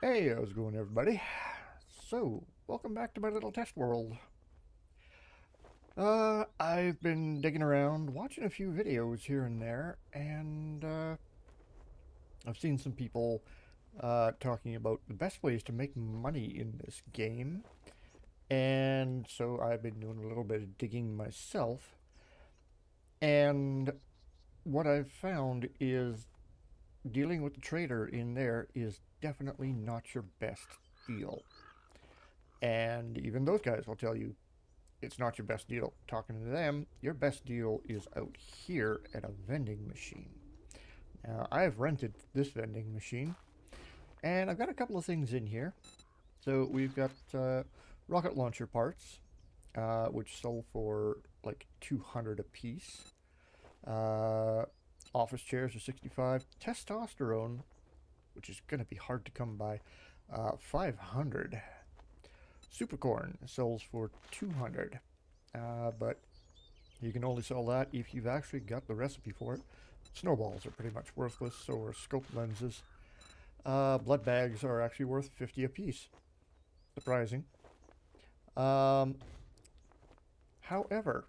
Hey, how's it going, everybody? So, welcome back to my little test world. I've been digging around, watching a few videos here and there, and I've seen some people talking about the best ways to make money in this game, and so I've been doing a little bit of digging myself, and what I've found is dealing with the trader in there is definitely not your best deal. And even those guys will tell you it's not your best deal. Talking to them, your best deal is out here at a vending machine. Now, I've rented this vending machine, and I've got a couple of things in here. So we've got rocket launcher parts, which sell for like 200 a piece. Uh, Office chairs are 65. Testosterone, which is going to be hard to come by, 500. Supercorn sells for 200, but you can only sell that if you've actually got the recipe for it. Snowballs are pretty much worthless, so are scope lenses. Blood bags are actually worth 50 apiece. Surprising. Um, However,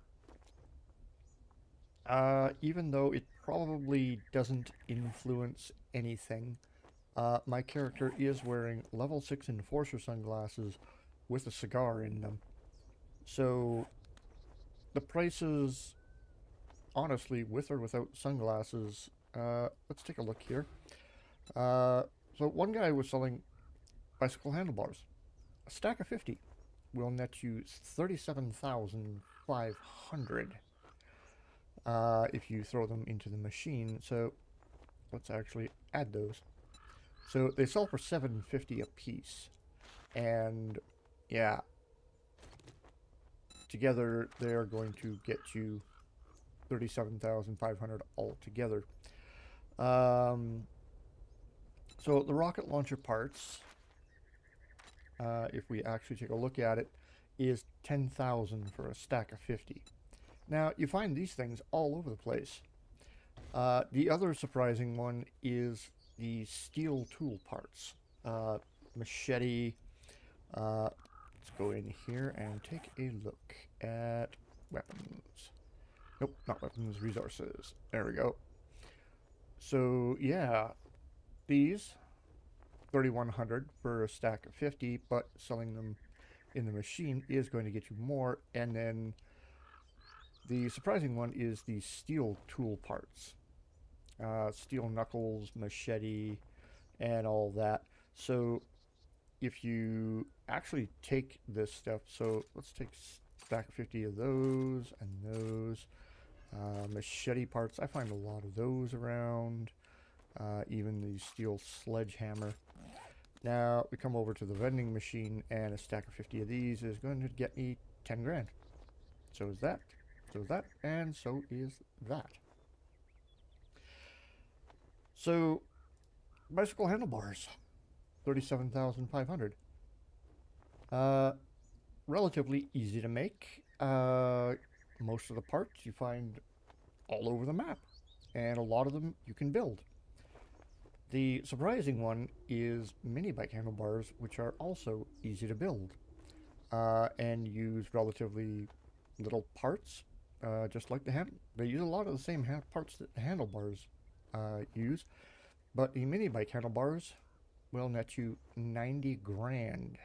even though it probably doesn't influence anything, my character is wearing level 6 Enforcer sunglasses with a cigar in them. So the prices, honestly, with or without sunglasses, let's take a look here. Uh, so one guy was selling bicycle handlebars. A stack of 50 will net you 37,500 if you throw them into the machine. So let's actually add those. So they sell for 750 a piece. And yeah, together they are going to get you 37,500 altogether. Um, so the rocket launcher parts, if we actually take a look at it, is 10,000 for a stack of 50. Now, you find these things all over the place. The other surprising one is the steel tool parts. Machete. Let's go in here and take a look at weapons. Nope, not weapons, resources. There we go. So, yeah, these 3,100 for a stack of 50, but selling them in the machine is going to get you more. And then the surprising one is the steel tool parts. Steel knuckles, machete, and all that. So if you actually take this stuff, so let's take a stack of 50 of those and those. Machete parts, I find a lot of those around. Even the steel sledgehammer. Now we come over to the vending machine, and a stack of 50 of these is going to get me 10 grand. So is that, so is that, and so is that. So bicycle handlebars, 37,500. Relatively easy to make. Most of the parts you find all over the map, and a lot of them you can build. The surprising one is mini bike handlebars, which are also easy to build, and use relatively little parts, just like the hand. They use a lot of the same parts that the handlebars use, but the mini bike handlebars will net you 90 grand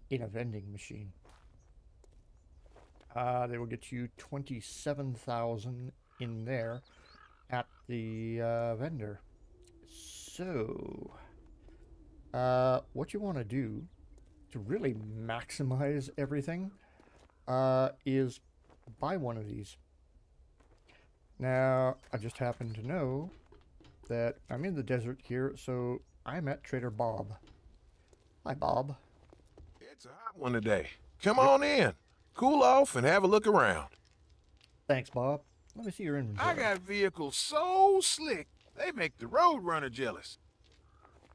in a vending machine. They will get you 27,000 in there at the vendor. So, what you want to do to really maximize everything is buy one of these. Now, I just happen to know that I'm in the desert here, so I'm at Trader Bob. Hi, Bob. It's a hot one today. Come Yep. on in, cool off, and have a look around. Thanks, Bob. Let me see your I inventory. got vehicles so slick, they make the Roadrunner jealous.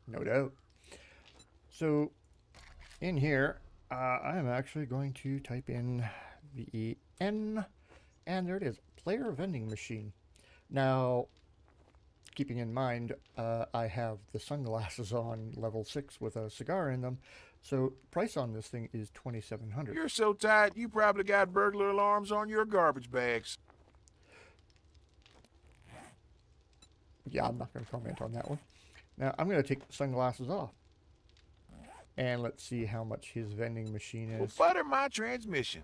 No doubt. So, in here, I am actually going to type in VEN, and there it is, player vending machine. Now, keeping in mind I have the sunglasses on level 6 with a cigar in them, so price on this thing is 2,700. You're so tight, you probably got burglar alarms on your garbage bags. Yeah, I'm not going to comment on that one. Now, I'm going to take the sunglasses off. And let's see how much his vending machine is. Well, butter my transmission.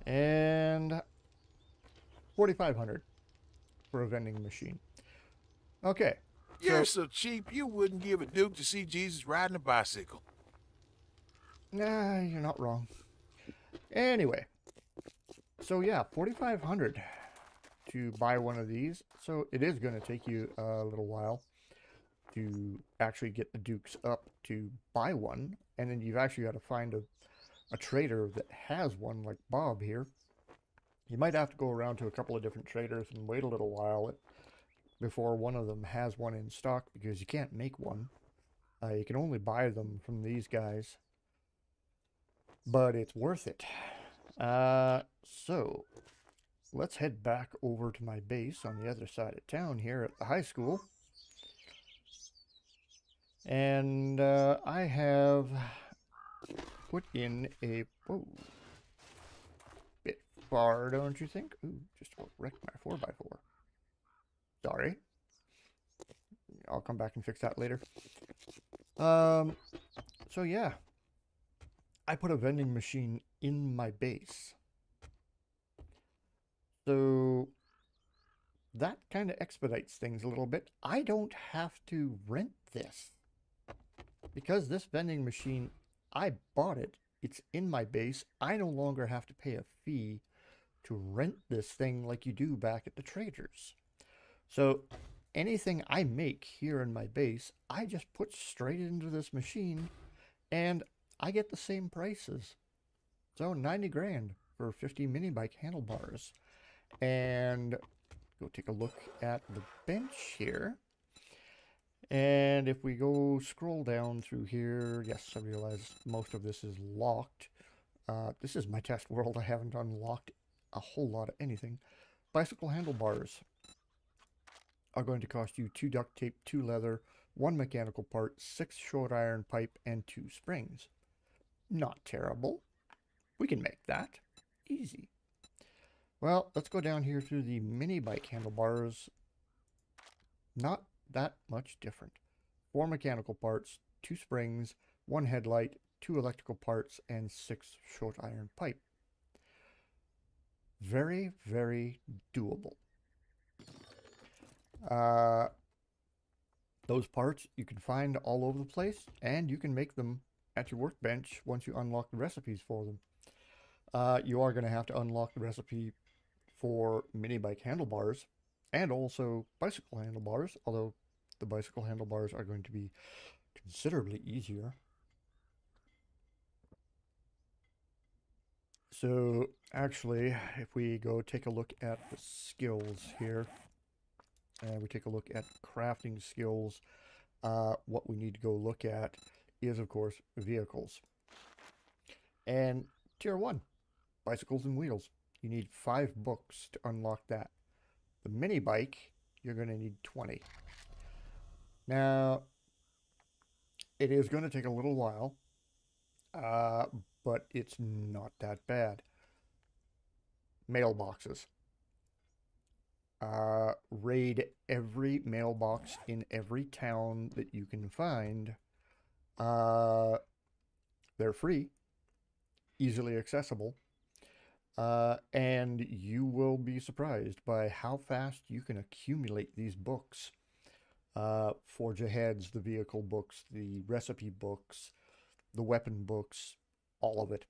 And 4,500 for a vending machine. Okay. You're so cheap, you wouldn't give a duke to see Jesus riding a bicycle. Nah, you're not wrong. Anyway. So yeah, 4,500 to buy one of these. So it is going to take you a little while to actually get the dukes up to buy one. And then you've actually got to find a trader that has one, like Bob here. You might have to go around to a couple of different traders and wait a little while before one of them has one in stock, because you can't make one. You can only buy them from these guys. But it's worth it. So let's head back over to my base on the other side of town here at the high school. And I have put in a... Whoa. Bit far, don't you think? Ooh, just wrecked my 4x4. Sorry. I'll come back and fix that later. So yeah. I put a vending machine in my base. So that kind of expedites things a little bit. I don't have to rent this. Because this vending machine, I bought it. It's in my base. I no longer have to pay a fee to rent this thing like you do back at the traders. So anything I make here in my base, I just put straight into this machine and I get the same prices. So 90 grand for 50 mini bike handlebars. And go take a look at the bench here. And if we go scroll down through here, yes, I realize most of this is locked. This is my test world. I haven't unlocked a whole lot of anything. Bicycle handlebars are going to cost you 2 duct tape, 2 leather, 1 mechanical part, 6 short iron pipe, and 2 springs. Not terrible. We can make that. Easy. Well, let's go down here through the mini bike handlebars. Not that much different. 4 mechanical parts, 2 springs, 1 headlight, 2 electrical parts, and 6 short iron pipe. Very, very doable. Those parts you can find all over the place, and you can make them at your workbench once you unlock the recipes for them. You are going to have to unlock the recipe for mini bike handlebars and also bicycle handlebars, although the bicycle handlebars are going to be considerably easier. So actually, if we go take a look at the skills here, and we take a look at crafting skills, what we need to go look at is, of course, vehicles. And tier 1, bicycles and wheels. You need 5 books to unlock that. The mini bike, you're going to need 20. Now, it is going to take a little while, but it's not that bad. Mailboxes. Raid every mailbox in every town that you can find. They're free, easily accessible, and you will be surprised by how fast you can accumulate these books. Forge Aheads, the vehicle books, the recipe books, the weapon books, all of it.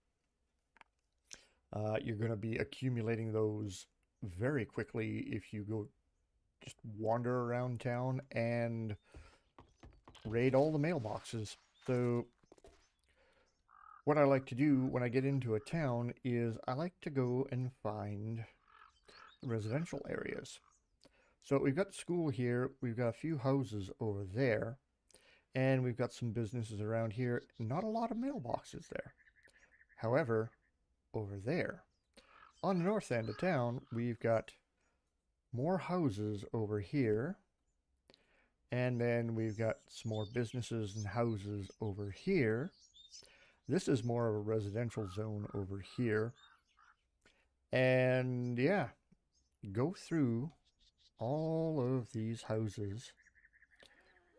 You're going to be accumulating those very quickly if you go just wander around town and raid all the mailboxes. So what I like to do when I get into a town is I like to go and find residential areas. So we've got the school here, we've got a few houses over there, and we've got some businesses around here. Not a lot of mailboxes there. However, over there, on the north end of town, we've got more houses over here. And then we've got some more businesses and houses over here. This is more of a residential zone over here. And yeah, go through all of these houses.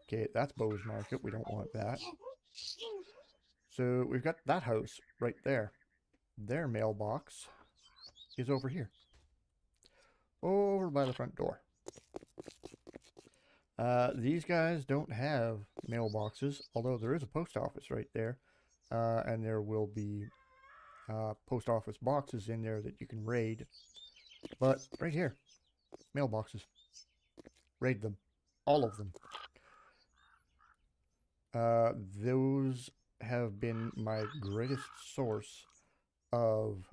Okay, that's Bowes Market. We don't want that. So we've got that house right there. Their mailbox is over here. Over by the front door. These guys don't have mailboxes, although there is a post office right there. And there will be post office boxes in there that you can raid. But right here, mailboxes. Raid them. All of them. Those have been my greatest source of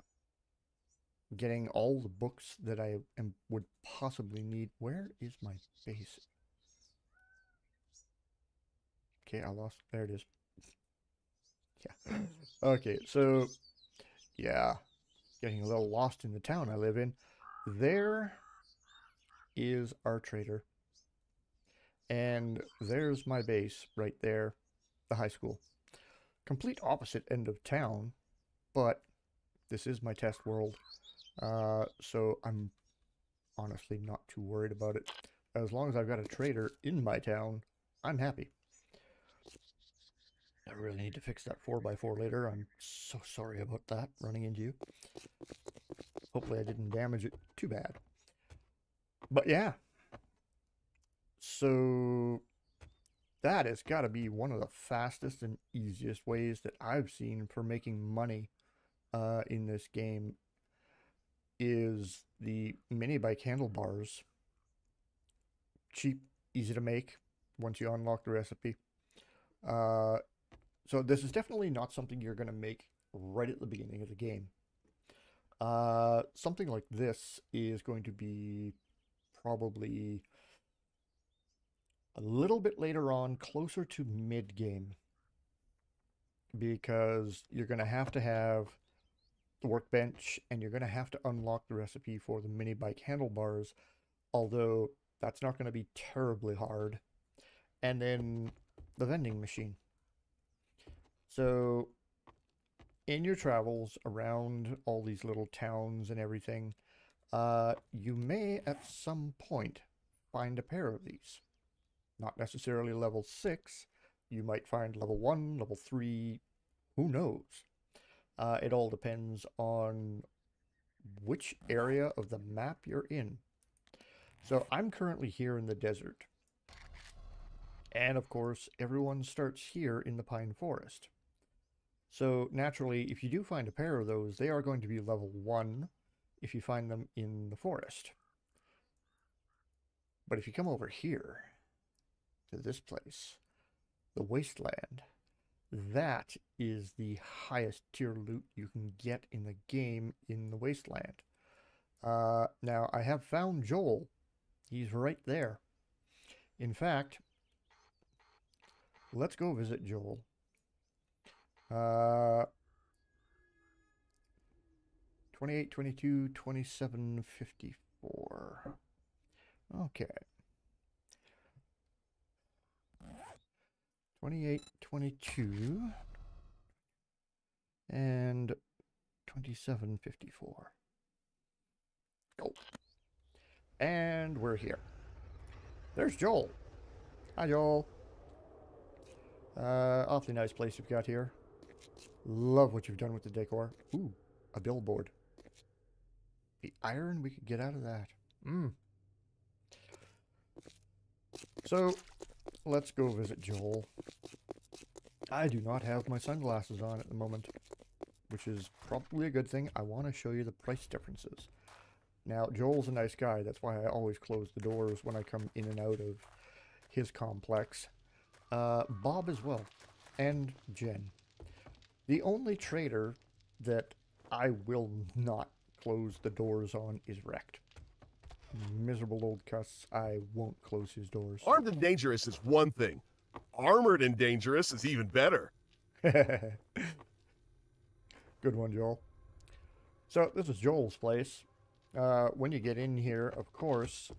getting all the books that I would possibly need. Where is my base? Okay, I lost. There it is. Yeah. Okay, so yeah, getting a little lost in the town I live in. There is our trader. And there's my base right there, the high school. Complete opposite end of town, but this is my test world. So I'm honestly not too worried about it. As long as I've got a trader in my town, I'm happy. I really need to fix that 4x4 later. I'm so sorry about that, running into you. Hopefully I didn't damage it too bad. But yeah. So that has got to be one of the fastest and easiest ways that I've seen for making money in this game is the mini bike handlebars. Cheap, easy to make once you unlock the recipe. So this is definitely not something you're going to make right at the beginning of the game. Something like this is going to be probably a little bit later on, closer to mid-game, because you're going to have the workbench and you're going to have to unlock the recipe for the mini bike handlebars, although that's not going to be terribly hard. And then the vending machine. So in your travels around all these little towns and everything, you may at some point find a pair of these. Not necessarily level 6. You might find level 1, level 3, who knows? It all depends on which area of the map you're in. So I'm currently here in the desert. And of course, everyone starts here in the pine forest. So naturally, if you do find a pair of those, they are going to be level 1 if you find them in the forest. But if you come over here to this place, the wasteland, that is the highest tier loot you can get in the game in the wasteland. Now I have found Joel. He's right there. In fact, let's go visit Joel. 28, 22, 27, 54. Okay. 28, 22, and 27, 54. Go. And we're here. There's Joel. Hi, Joel. Awfully nice place you've got here. Love what you've done with the decor. Ooh, a billboard. The iron we could get out of that. So, let's go visit Joel. I do not have my sunglasses on at the moment, which is probably a good thing. I want to show you the price differences. Now, Joel's a nice guy. That's why I always close the doors when I come in and out of his complex. Bob as well, and Jen. The only trader that I will not close the doors on is Wrecked. Miserable old cuss. I won't close his doors. Armed and dangerous is one thing. Armored and dangerous is even better. Good one, Joel. So, this is Joel's place. When you get in here, of course,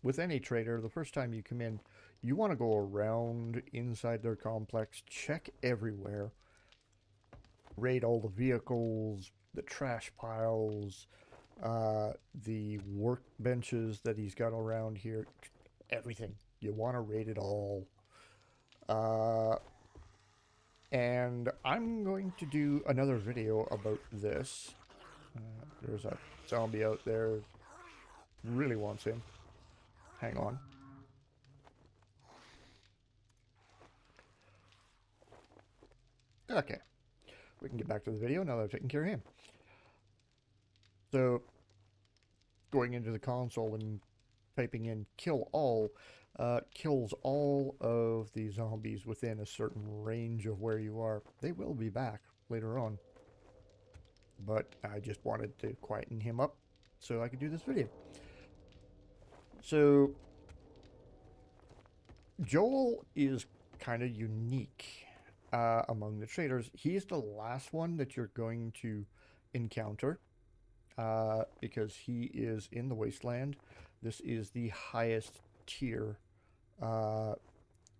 with any trader, the first time you come in, you want to go around inside their complex, check everywhere, raid all the vehicles, the trash piles, the workbenches that he's got around here, everything. You want to raid it all. And I'm going to do another video about this. There's a zombie out there. Really wants in. Hang on. Okay. We can get back to the video now that I've taken care of him. So, going into the console and typing in kill all, kills all of the zombies within a certain range of where you are. They will be back later on. But I just wanted to quieten him up so I could do this video. So, Joel is kind of unique among the traders. He's the last one that you're going to encounter because he is in the wasteland. This is the highest tier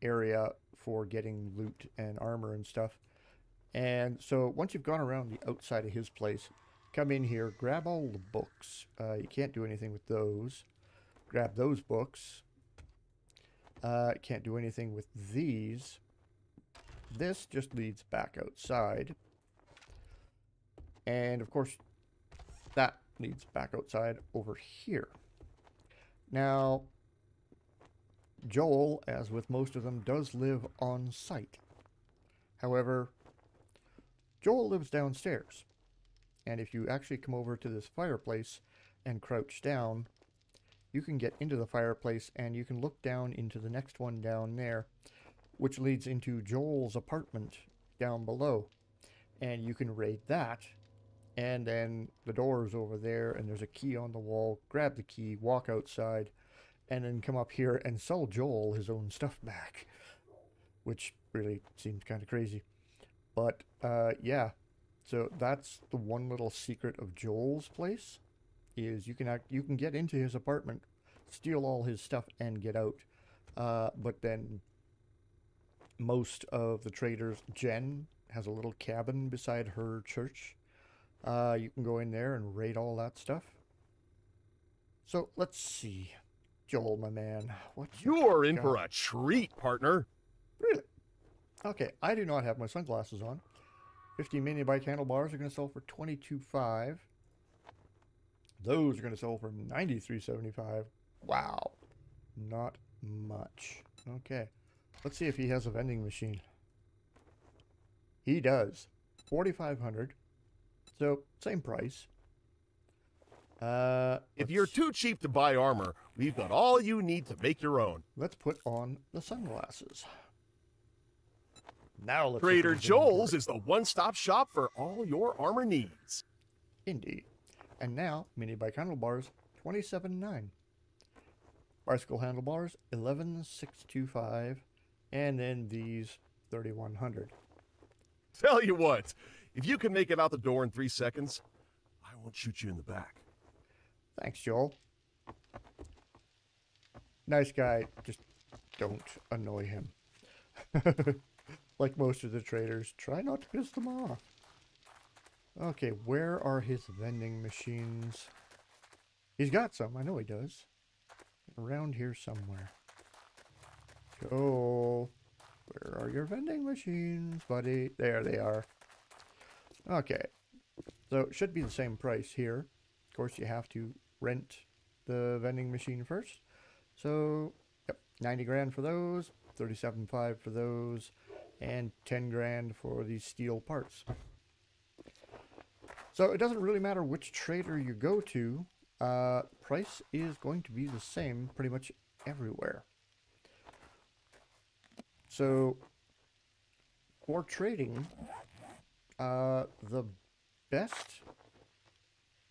area for getting loot and armor and stuff. And so once you've gone around the outside of his place, come in here, grab all the books. You can't do anything with those. Grab those books. Can't do anything with these. This just leads back outside. And of course, that leads back outside over here. Now, Joel, as with most of them, does live on site. However, Joel lives downstairs. And if you actually come over to this fireplace and crouch down, you can get into the fireplace and you can look down into the next one down there, which leads into Joel's apartment down below. And you can raid that. And then the door is over there and there's a key on the wall. Grab the key, walk outside, and then come up here and sell Joel his own stuff back. Which really seems kind of crazy. But, yeah. So that's the one little secret of Joel's place, is you can get into his apartment, steal all his stuff, and get out. But then most of the traders, Jen has a little cabin beside her church. You can go in there and raid all that stuff. So let's see. Joel, my man, what You're in for a treat, partner. Really? Okay, I do not have my sunglasses on. 50 mini bike handlebars are going to sell for $22.5. Those are going to sell for $93.75. Wow. Not much. Okay. Let's see if he has a vending machine. He does. $4,500. So, same price. If you're too cheap to buy armor, we've got all you need to make your own. Let's put on the sunglasses. Now let's Trader Joel's is the one-stop shop for all your armor needs. Indeed. And now, mini bike handlebars, $27.9. Bicycle handlebars, $11,625. And then these, $3,100. Tell you what, if you can make it out the door in 3 seconds, I won't shoot you in the back. Thanks, Joel. Nice guy, just don't annoy him. Like most of the traders, try not to piss them off. Okay, where are his vending machines? He's got some, I know he does. Around here somewhere. Joel, where are your vending machines, buddy? There they are. Okay, so it should be the same price here. Of course, you have to rent the vending machine first. So, yep, 90 grand for those, 37.5 for those, and 10 grand for these steel parts. So it doesn't really matter which trader you go to, price is going to be the same pretty much everywhere. So for trading, the best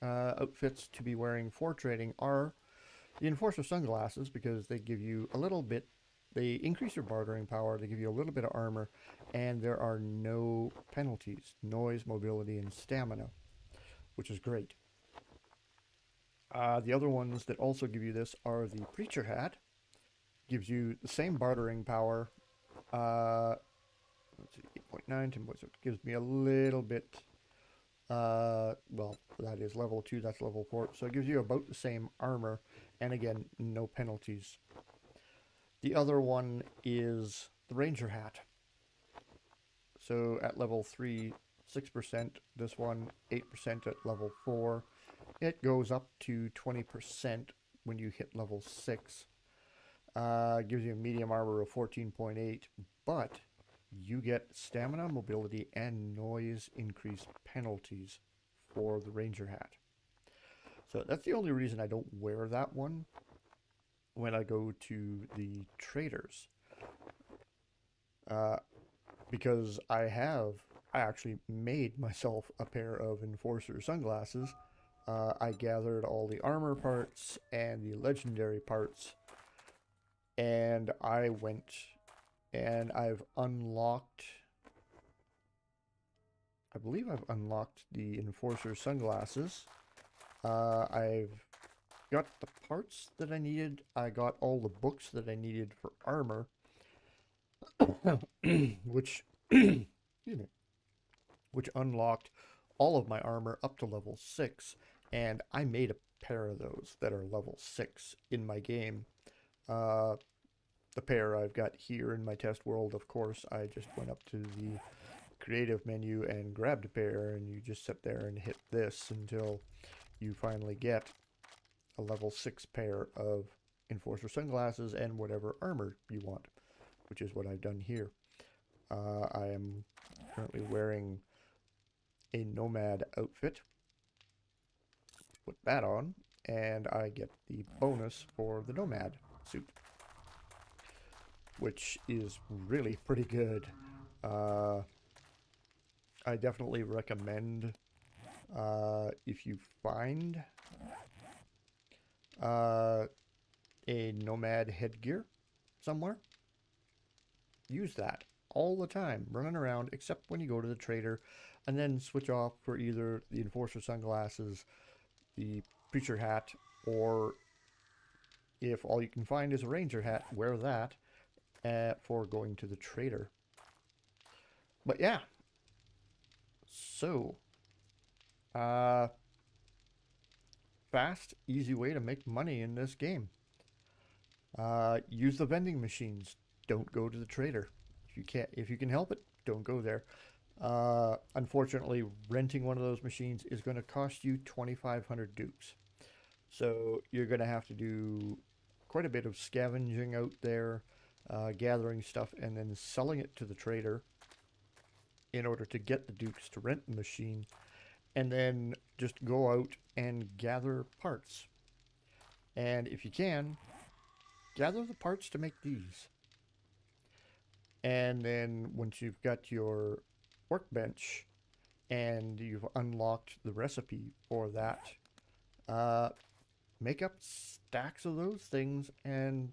outfits to be wearing for trading are the Enforcer sunglasses, because they give you a little bit, they increase your bartering power, they give you a little bit of armor, and there are no penalties, noise, mobility, and stamina, which is great. The other ones that also give you this are the Preacher Hat. Gives you the same bartering power. Let's see, 8.9, 10.6. Gives me a little bit. Well, that is level 2, that's level 4. So it gives you about the same armor. And again, no penalties. The other one is the Ranger Hat. So at level 3, 6%. This one, 8% at level 4. It goes up to 20% when you hit level 6. Gives you a medium armor of 14.8, but you get stamina, mobility, and noise increase penalties for the Ranger Hat. So that's the only reason I don't wear that one when I go to the traders. Because I actually made myself a pair of Enforcer sunglasses. I gathered all the armor parts and the legendary parts, and I went and I've unlocked, I believe I've unlocked the Enforcer sunglasses. I've got the parts that I needed. I got all the books that I needed for armor, which excuse me, which unlocked all of my armor up to level 6, and I made a pair of those that are level 6 in my game. The pair I've got here in my test world, of course, I just went up to the creative menu and grabbed a pair, and you just sit there and hit this until you finally get a level 6 pair of Enforcer sunglasses and whatever armor you want, which is what I've done here. I am currently wearing a Nomad outfit. Put that on, and I get the bonus for the Nomad suit, which is really pretty good. I definitely recommend, if you find a Nomad headgear somewhere, use that all the time, running around, except when you go to the trader, and then switch off for either the Enforcer sunglasses, the Preacher Hat, or if all you can find is a Ranger Hat, wear that for going to the trader. But yeah, so fast, easy way to make money in this game. Use the vending machines. Don't go to the trader. If you can help it, don't go there. Unfortunately, renting one of those machines is going to cost you 2,500 dukes. So you're going to have to do quite a bit of scavenging out there, gathering stuff, and then selling it to the trader in order to get the dukes to rent the machine, and then just go out and gather parts. And if you can, gather the parts to make these. And then once you've got your workbench and you've unlocked the recipe for that, make up stacks of those things and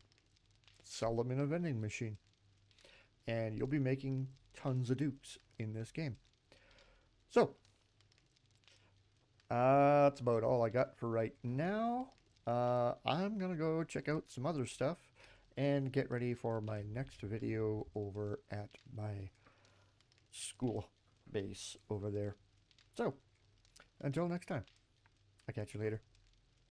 sell them in a vending machine. And you'll be making tons of dukes in this game. So, that's about all I got for right now. I'm gonna go check out some other stuff and get ready for my next video over at my school base over there. So, until next time, I'll catch you later.